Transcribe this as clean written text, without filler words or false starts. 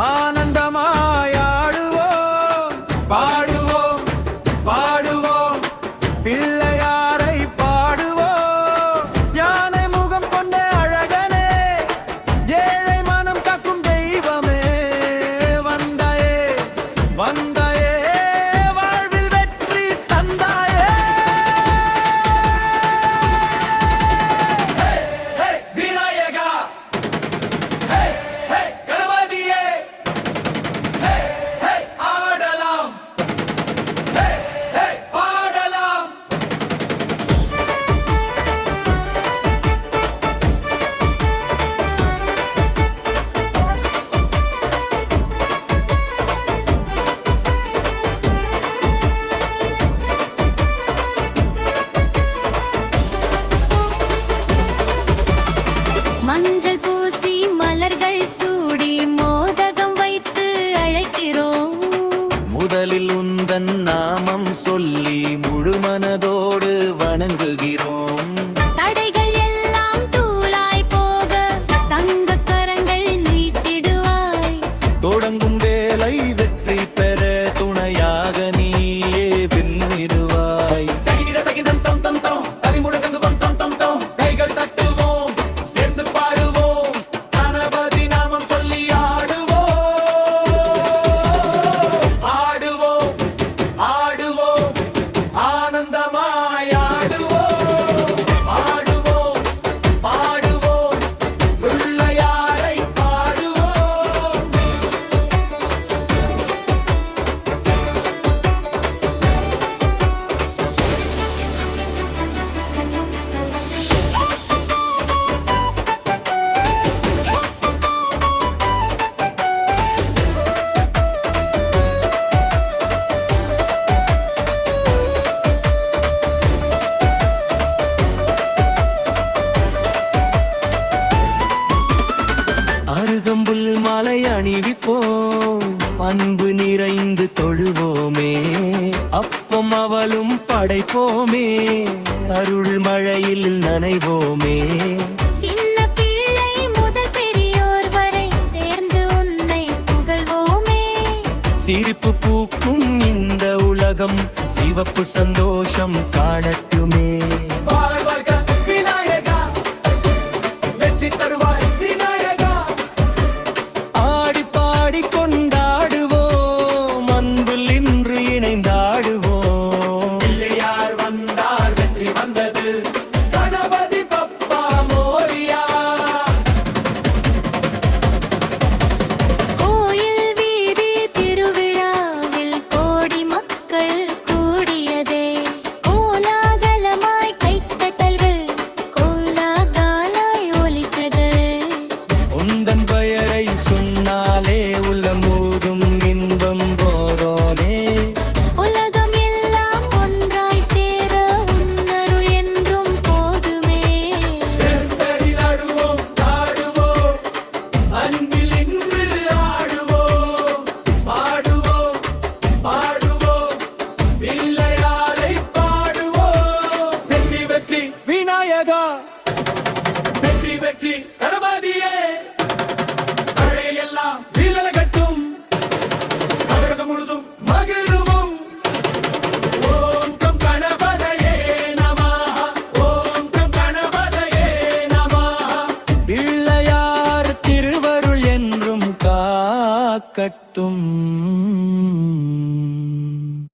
ஆனந்தமாயாடுவோம், பாடுவோம் பாடுவோம், பிள்ளையாரை பாடுவோம். யானை முகம் கொண்ட அழகனே, ஏழை மனம் காக்கும் தெய்வமே, வந்தாயே வந்தாயே, வாழ்வில் வெற்றி தந்தாயே. விநாயகா, கணபதியே, ஆடலாம் பாடலாம். மஞ்சள் பூசி மலர்கள் சூடி மோதகம் வைத்து அழைக்கிறோம். முதலில் உந்தன் நாமம் சொல்லி முழு மனதோடு வணங்குகிறோம். தடைகள் எல்லாம் தூளாய் போக தங்க கரங்கள் நீட்டிடுவாய். தொடங்கும் வேலை வெற்றி பெற துணையாக நீயே பின்னிடுவாய். கைகள் தட்டுவோம், சேர்ந்து பாடுவோம், கணபதி நாமம் சொல்லி ஆடுவோம். ஆடுவோம் ஆடுவோம், ஆனந்தமாய் ஆடுவோம். ஆடுவோம் பாடுவோம், பிள்ளையாரை பாடுவோம். அருகம்புல் மலை அணிவிப்போம், அன்பு நிறைந்து தொழுவோமே. அப்பம் அவளும் படைப்போமே, அருள் மழையில் நனைவோமே. சின்ன பிள்ளை முதல் பெரியோர் வரை சேர்ந்து உன்னை புகழ்வோமே. சிரிப்பு பூக்கும் இந்த உலகம் சிவப்பு சந்தோஷம் காணட்டுமே. விநாயகா, வெற்றி தருவாய் விநாயகா. ஆடி பாடி கொண்டாடுவோம், அன்பில் இன்று இணைந்தாடுவோம். பிள்ளையார் வந்தார், வெற்றி வந்தது, கணபதி பப்பா மோரியா. கோயில் வீதி திருவிழாவில் கோடி மக்கள் கூடியதே. கோலாகலமாய் கைத்தட்டல்கள் கோலாகலாய் ஒலித்தது. உந்தன் பெயரை சொன்னாலே உள்ளமூதும் இன்பம் போரோனே. உலகம் எல்லாம் ஒன்றாய் சேர உன்னருள் என்றும் போதுமே. ஆடுவோம் ஆடுவோம், அன்பில் இன்று ஆடுவோம். பாடுவோம் பாடுவோம், பிள்ளையாரை பாடுவோம். வெற்றி வெற்றி விநாயகா, வெற்றி வெற்றி கணபதியே. தடையெல்லாம் விலகட்டும், தமிழகம் முழுதும் மகிழுவோம். ஓம் கம் கணபதயே நமஹ, ஓம் கம் கணபதயே நமஹ. பிள்ளையார் திருவருள் என்றும் காக்கட்டும்.